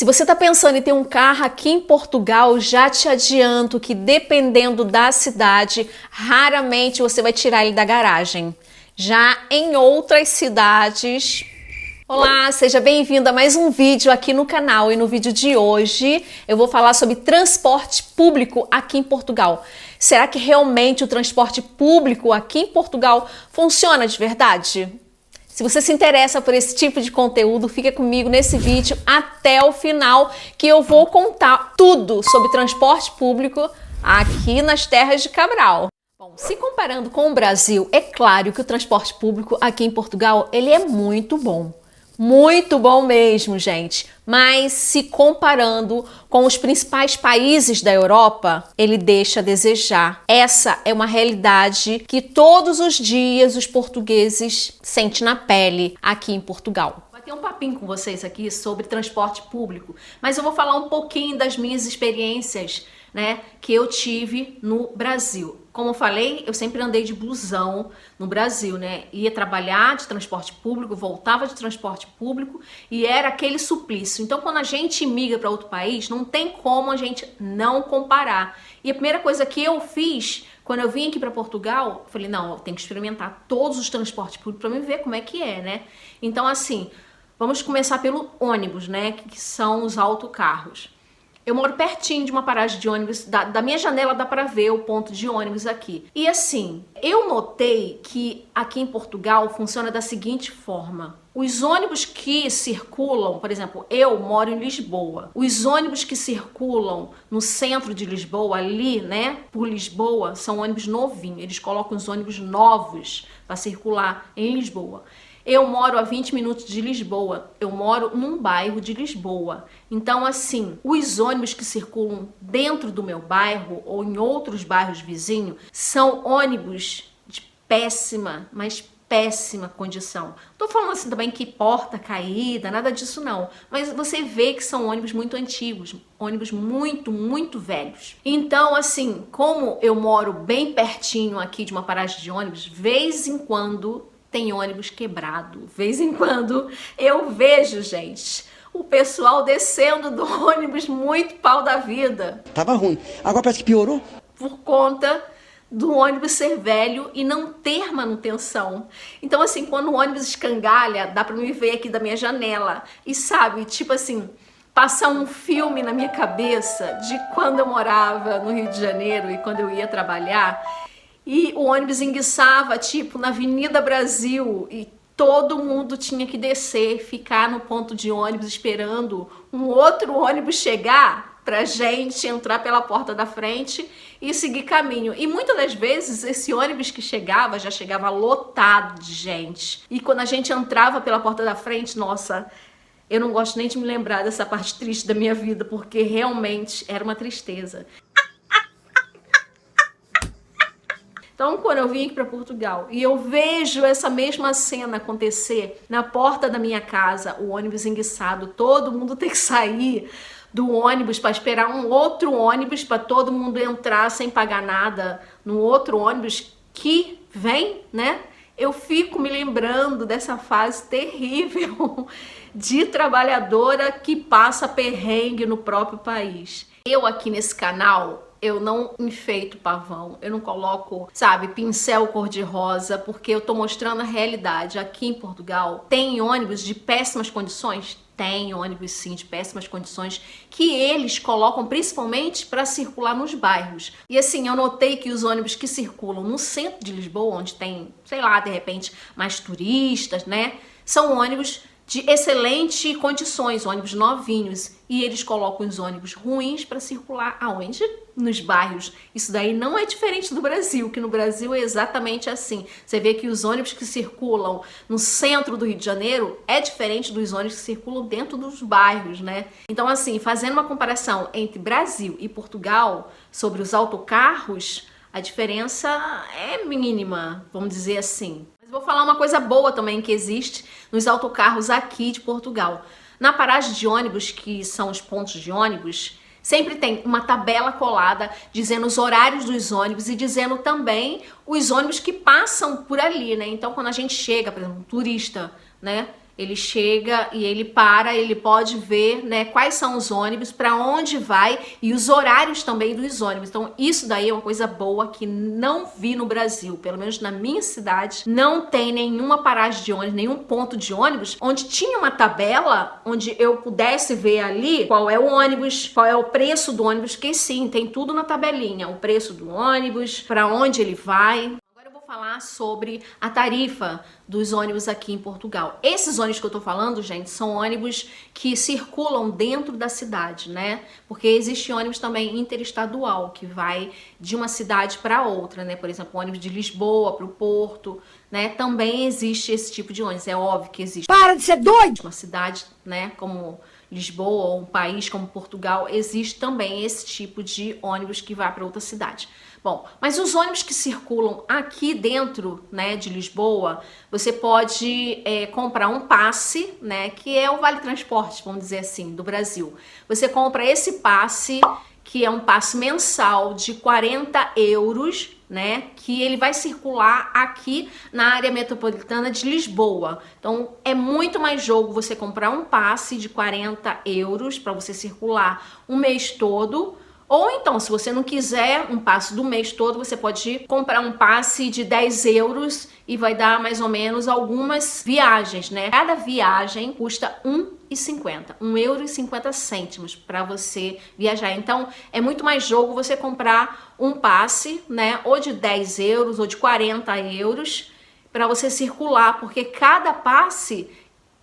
Se você está pensando em ter um carro aqui em Portugal, já te adianto que dependendo da cidade, raramente você vai tirar ele da garagem. Já em outras cidades... Olá, seja bem-vindo a mais um vídeo aqui no canal e no vídeo de hoje eu vou falar sobre transporte público aqui em Portugal. Será que realmente o transporte público aqui em Portugal funciona de verdade? Se você se interessa por esse tipo de conteúdo, fica comigo nesse vídeo até o final que eu vou contar tudo sobre transporte público aqui nas terras de Cabral. Bom, se comparando com o Brasil, é claro que o transporte público aqui em Portugal ele é muito bom. Muito bom mesmo, gente. Mas se comparando com os principais países da Europa, ele deixa a desejar. Essa é uma realidade que todos os dias os portugueses sentem na pele aqui em Portugal. Vou ter um papinho com vocês aqui sobre transporte público, mas eu vou falar um pouquinho das minhas experiências, que eu tive no Brasil. Como eu falei, eu sempre andei de busão no Brasil, Ia trabalhar de transporte público, voltava de transporte público e era aquele suplício. Então, quando a gente migra para outro país, não tem como a gente não comparar. E a primeira coisa que eu fiz, quando eu vim aqui para Portugal, eu falei, não, eu tenho que experimentar todos os transportes públicos para me ver como é que é, Então, assim, vamos começar pelo ônibus, que são os autocarros. Eu moro pertinho de uma paragem de ônibus, da minha janela dá para ver o ponto de ônibus aqui. E assim, eu notei que aqui em Portugal funciona da seguinte forma. Os ônibus que circulam, por exemplo, eu moro em Lisboa. Os ônibus que circulam no centro de Lisboa, ali, por Lisboa, são ônibus novinhos. Eles colocam os ônibus novos para circular em Lisboa. Eu moro a 20 minutos de Lisboa, eu moro num bairro de Lisboa. Então, assim, os ônibus que circulam dentro do meu bairro ou em outros bairros vizinhos são ônibus de péssima, mas péssima condição. Tô falando assim também que porta caída, nada disso não. Mas você vê que são ônibus muito antigos, ônibus muito, muito velhos. Então, assim, como eu moro bem pertinho aqui de uma paragem de ônibus, vez em quando tem ônibus quebrado. Vez em quando eu vejo, gente, o pessoal descendo do ônibus muito pau da vida. Tava ruim. Agora parece que piorou. Por conta do ônibus ser velho e não ter manutenção. Então, assim, quando o ônibus escangalha, dá pra me ver aqui da minha janela. E sabe, tipo assim, passar um filme na minha cabeça de quando eu morava no Rio de Janeiro e quando eu ia trabalhar. E o ônibus enguiçava, tipo, na Avenida Brasil e todo mundo tinha que descer, ficar no ponto de ônibus esperando um outro ônibus chegar pra gente entrar pela porta da frente e seguir caminho. E muitas das vezes esse ônibus que chegava, já chegava lotado de gente. E quando a gente entrava pela porta da frente, nossa, eu não gosto nem de me lembrar dessa parte triste da minha vida, porque realmente era uma tristeza. Então, quando eu vim aqui para Portugal e eu vejo essa mesma cena acontecer na porta da minha casa, o ônibus enguiçado, todo mundo tem que sair do ônibus para esperar um outro ônibus para todo mundo entrar sem pagar nada no outro ônibus que vem, Eu fico me lembrando dessa fase terrível de trabalhadora que passa perrengue no próprio país. Eu aqui nesse canal, eu não enfeito pavão, eu não coloco, pincel cor-de-rosa, porque eu tô mostrando a realidade. Aqui em Portugal, tem ônibus de péssimas condições? Tem ônibus sim de péssimas condições que eles colocam principalmente para circular nos bairros. E assim, eu notei que os ônibus que circulam no centro de Lisboa, onde tem, de repente, mais turistas, são ônibus de excelentes condições, ônibus novinhos, e eles colocam os ônibus ruins para circular aonde? Nos bairros. Isso daí não é diferente do Brasil, que no Brasil é exatamente assim. Você vê que os ônibus que circulam no centro do Rio de Janeiro é diferente dos ônibus que circulam dentro dos bairros, Então, assim, fazendo uma comparação entre Brasil e Portugal sobre os autocarros, a diferença é mínima, vamos dizer assim. Vou falar uma coisa boa também que existe nos autocarros aqui de Portugal. Na paragem de ônibus, que são os pontos de ônibus, sempre tem uma tabela colada dizendo os horários dos ônibus e dizendo também os ônibus que passam por ali, Então, quando a gente chega, por exemplo, um turista, Ele chega e ele para, ele pode ver, né, quais são os ônibus, para onde vai e os horários também dos ônibus. Então, isso daí é uma coisa boa que não vi no Brasil. Pelo menos na minha cidade, não tem nenhuma paragem de ônibus, nenhum ponto de ônibus onde tinha uma tabela onde eu pudesse ver ali qual é o ônibus, qual é o preço do ônibus, que sim, tem tudo na tabelinha. O preço do ônibus, para onde ele vai. Falar sobre a tarifa dos ônibus aqui em Portugal. Esses ônibus que eu tô falando, gente, são ônibus que circulam dentro da cidade, né? Porque existe ônibus também interestadual, que vai de uma cidade para outra, né? Por exemplo, ônibus de Lisboa para o Porto, né? Também existe esse tipo de ônibus, é óbvio que existe. Para de ser doido! Uma cidade, né, como Lisboa ou um país como Portugal, existe também esse tipo de ônibus que vai para outra cidade. Bom, mas os ônibus que circulam aqui dentro, né, de Lisboa, você pode comprar um passe, né, que é o Vale Transporte, vamos dizer assim, do Brasil. Você compra esse passe, que é um passe mensal de 40 euros, né, que ele vai circular aqui na área metropolitana de Lisboa. Então, é muito mais jogo você comprar um passe de 40 euros para você circular um mês todo. Ou então, se você não quiser um passe do mês todo, você pode comprar um passe de 10 euros e vai dar mais ou menos algumas viagens, né? Cada viagem custa €1,50, €1,50 para você viajar. Então, é muito mais jogo você comprar um passe, né? Ou de 10 euros ou de 40 euros para você circular, porque cada passe,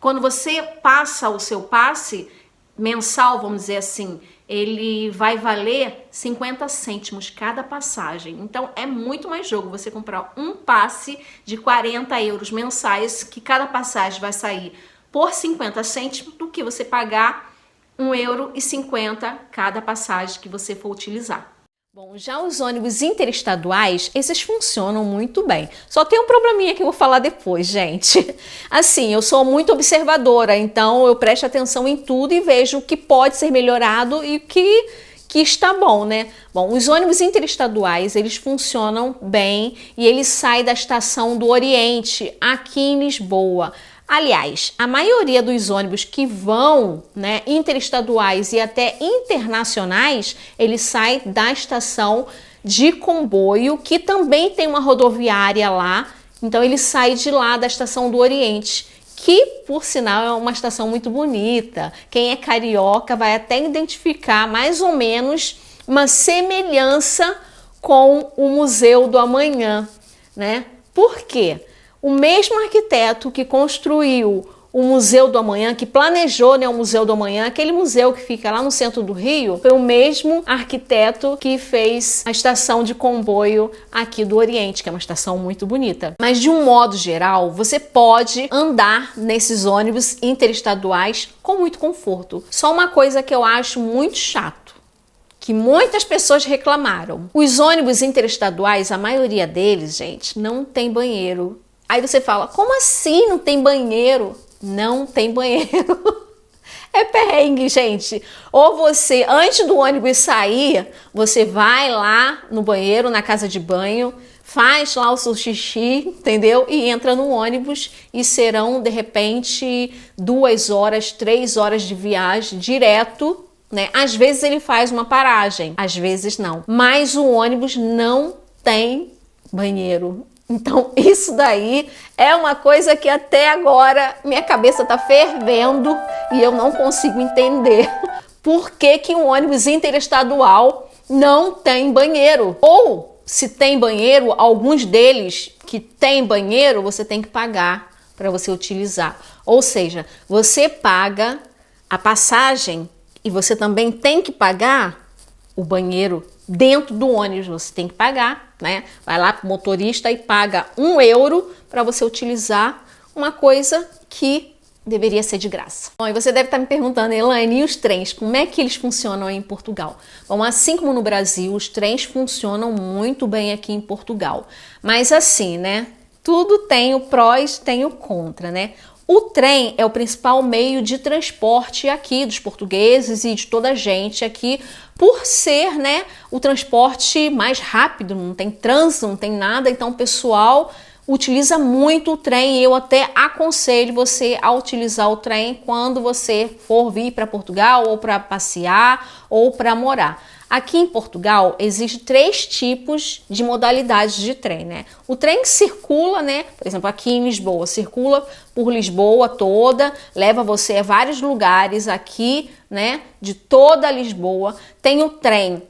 quando você passa o seu passe mensal, vamos dizer assim, ele vai valer 50 cêntimos cada passagem. Então é muito mais jogo você comprar um passe de 40 euros mensais, que cada passagem vai sair por 50 cêntimos, do que você pagar €1,50 cada passagem que você for utilizar. Bom, já os ônibus interestaduais, esses funcionam muito bem. Só tem um probleminha que eu vou falar depois, gente. Assim, eu sou muito observadora, então eu presto atenção em tudo e vejo o que pode ser melhorado e o que está bom, né? Bom, os ônibus interestaduais, eles funcionam bem e eles saem da estação do Oriente, aqui em Lisboa. Aliás, a maioria dos ônibus que vão, né, interestaduais e até internacionais, eles saem da estação de Comboio, que também tem uma rodoviária lá. Então ele sai de lá da estação do Oriente, que por sinal é uma estação muito bonita. Quem é carioca vai até identificar mais ou menos uma semelhança com o Museu do Amanhã, né? Por quê? O mesmo arquiteto que construiu o Museu do Amanhã, que planejou, né, o Museu do Amanhã, aquele museu que fica lá no centro do Rio, foi o mesmo arquiteto que fez a estação de comboio aqui do Oriente, que é uma estação muito bonita. Mas de um modo geral, você pode andar nesses ônibus interestaduais com muito conforto. Só uma coisa que eu acho muito chato, que muitas pessoas reclamaram. Os ônibus interestaduais, a maioria deles, gente, não tem banheiro. Aí você fala, como assim não tem banheiro? Não tem banheiro. É perrengue, gente. Ou você, antes do ônibus sair, você vai lá no banheiro, na casa de banho, faz lá o seu xixi, entendeu? E entra no ônibus e serão, de repente, 2 horas, 3 horas de viagem direto, né? Às vezes ele faz uma paragem, às vezes não. Mas o ônibus não tem banheiro. Então, isso daí é uma coisa que até agora minha cabeça tá fervendo e eu não consigo entender por que um ônibus interestadual não tem banheiro. Ou, se tem banheiro, alguns deles que tem banheiro, você tem que pagar para você utilizar. Ou seja, você paga a passagem e você também tem que pagar o banheiro dentro do ônibus, você tem que pagar, né? Vai lá pro motorista e paga €1 para você utilizar uma coisa que deveria ser de graça. Bom, e você deve estar me perguntando, Elaine, e os trens, como é que eles funcionam aí em Portugal? Bom, assim como no Brasil, os trens funcionam muito bem aqui em Portugal. Mas assim, né? Tudo tem o prós, tem o contra, né? O trem é o principal meio de transporte aqui dos portugueses e de toda a gente aqui, por ser, né, o transporte mais rápido, não tem trânsito, não tem nada, então o pessoal utiliza muito o trem e eu até aconselho você a utilizar o trem quando você for vir para Portugal ou para passear ou para morar. Aqui em Portugal existem 3 tipos de modalidades de trem, né? O trem que circula, né? Por exemplo, aqui em Lisboa, circula por Lisboa toda, leva você a vários lugares aqui, né? De toda Lisboa. Tem o trem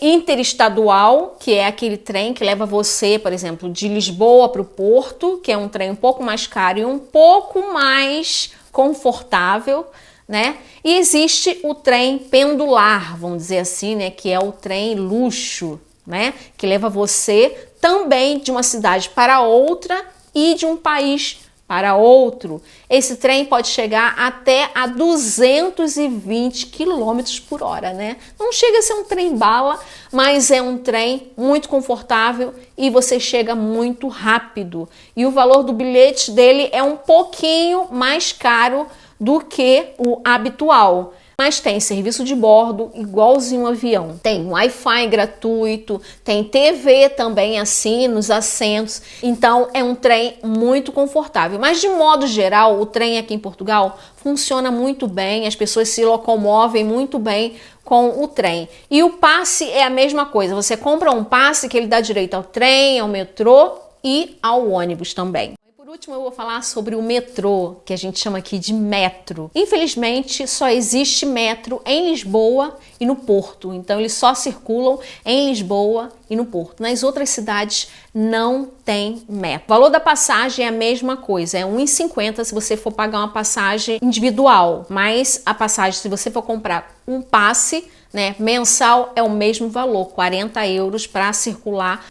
interestadual, que é aquele trem que leva você, por exemplo, de Lisboa para o Porto, que é um trem um pouco mais caro e um pouco mais confortável, né? E existe o trem pendular, vamos dizer assim, né? Que é o trem luxo, né? Que leva você também de uma cidade para outra e de um país para outro. Esse trem pode chegar até a 220 km por hora, né? Não chega a ser um trem bala, mas é um trem muito confortável e você chega muito rápido. E o valor do bilhete dele é um pouquinho mais caro do que o habitual. Mas tem serviço de bordo igualzinho um avião. Tem Wi-Fi gratuito, tem TV também assim nos assentos. Então é um trem muito confortável. Mas de modo geral, o trem aqui em Portugal funciona muito bem, as pessoas se locomovem muito bem com o trem. E o passe é a mesma coisa. Você compra um passe que ele dá direito ao trem, ao metrô e ao ônibus também. Por último, eu vou falar sobre o metrô, que a gente chama aqui de metro. Infelizmente, só existe metro em Lisboa e no Porto. Então, eles só circulam em Lisboa e no Porto. Nas outras cidades, não tem metro. O valor da passagem é a mesma coisa, é 1,50 se você for pagar uma passagem individual. Mas a passagem, se você for comprar um passe, né, mensal, é o mesmo valor, 40 euros para circular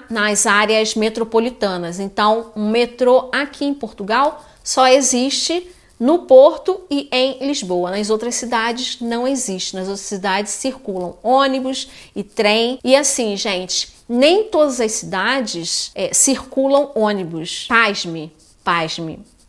nas áreas metropolitanas. Então, o metrô aqui em Portugal só existe no Porto e em Lisboa. Nas outras cidades não existe. Nas outras cidades circulam ônibus e trem. E assim, gente, nem todas as cidades circulam ônibus. Pasme.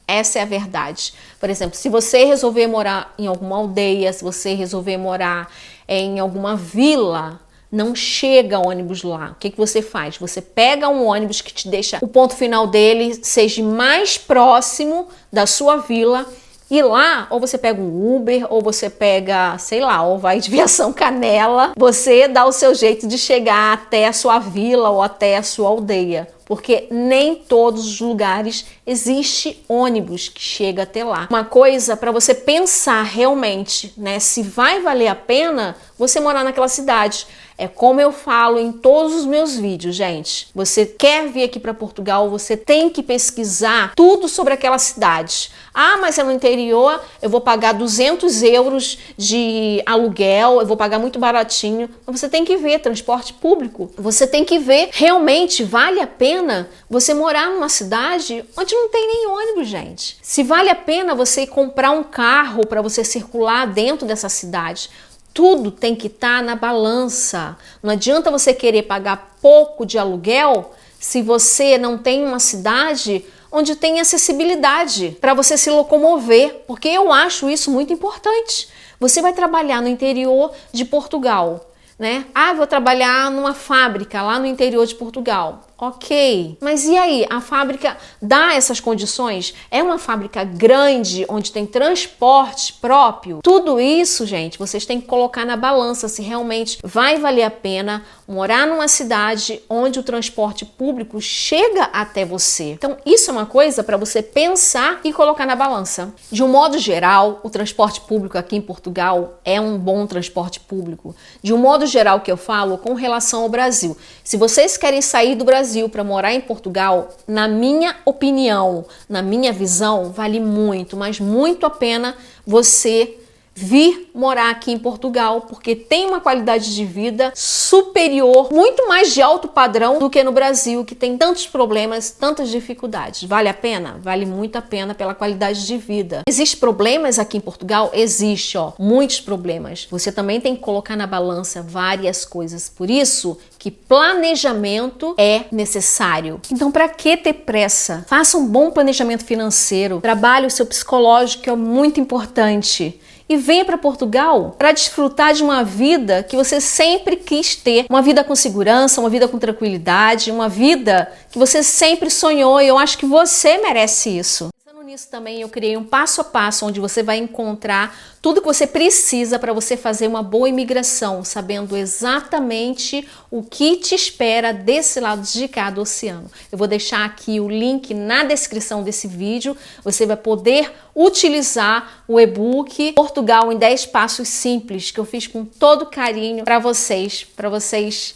Essa é a verdade. Por exemplo, se você resolver morar em alguma aldeia, se você resolver morar em alguma vila, não chega ônibus lá. O que você faz? Você pega um ônibus que te deixa o ponto final dele seja mais próximo da sua vila e lá, ou você pega um Uber, ou você pega, sei lá, ou vai de Viação Canela, você dá o seu jeito de chegar até a sua vila ou até a sua aldeia. Porque nem todos os lugares existe ônibus que chega até lá. Uma coisa para você pensar realmente, né, se vai valer a pena você morar naquela cidade. É como eu falo em todos os meus vídeos, gente. Você quer vir aqui para Portugal, você tem que pesquisar tudo sobre aquela cidade. Ah, mas é no interior, eu vou pagar 200 euros de aluguel, eu vou pagar muito baratinho. Mas você tem que ver transporte público. Você tem que ver realmente vale a pena você morar numa cidade onde não tem nem ônibus, gente. Se vale a pena você comprar um carro para você circular dentro dessa cidade. Tudo tem que estar na balança. Não adianta você querer pagar pouco de aluguel se você não tem uma cidade onde tem acessibilidade para você se locomover, porque eu acho isso muito importante. Você vai trabalhar no interior de Portugal, né? Ah, vou trabalhar numa fábrica lá no interior de Portugal. Ok, mas e aí? A fábrica dá essas condições? É uma fábrica grande, onde tem transporte próprio? Tudo isso, gente, vocês têm que colocar na balança se realmente vai valer a pena morar numa cidade onde o transporte público chega até você. Então, isso é uma coisa para você pensar e colocar na balança. De um modo geral, o transporte público aqui em Portugal é um bom transporte público. De um modo geral que eu falo com relação ao Brasil. Se vocês querem sair do Brasil para morar em Portugal, na minha opinião, na minha visão, vale muito, mas muito a pena você vir morar aqui em Portugal, porque tem uma qualidade de vida superior, muito mais de alto padrão do que no Brasil, que tem tantos problemas, tantas dificuldades. Vale a pena? Vale muito a pena pela qualidade de vida. Existem problemas aqui em Portugal? Existe, muitos problemas. Você também tem que colocar na balança várias coisas. Por isso que planejamento é necessário. Então, para que ter pressa? Faça um bom planejamento financeiro. Trabalhe o seu psicológico, que é muito importante. e venha para Portugal para desfrutar de uma vida que você sempre quis ter, uma vida com segurança, uma vida com tranquilidade, uma vida que você sempre sonhou, e eu acho que você merece isso. Pensando nisso também, eu criei um passo a passo onde você vai encontrar tudo que você precisa para você fazer uma boa imigração, sabendo exatamente o que te espera desse lado de cá do oceano. Eu vou deixar aqui o link na descrição desse vídeo. Você vai poder utilizar o e-book Portugal em 10 Passos Simples, que eu fiz com todo carinho para vocês,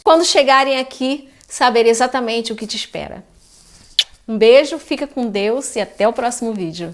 quando chegarem aqui, saber exatamente o que te espera. Um beijo, fica com Deus e até o próximo vídeo.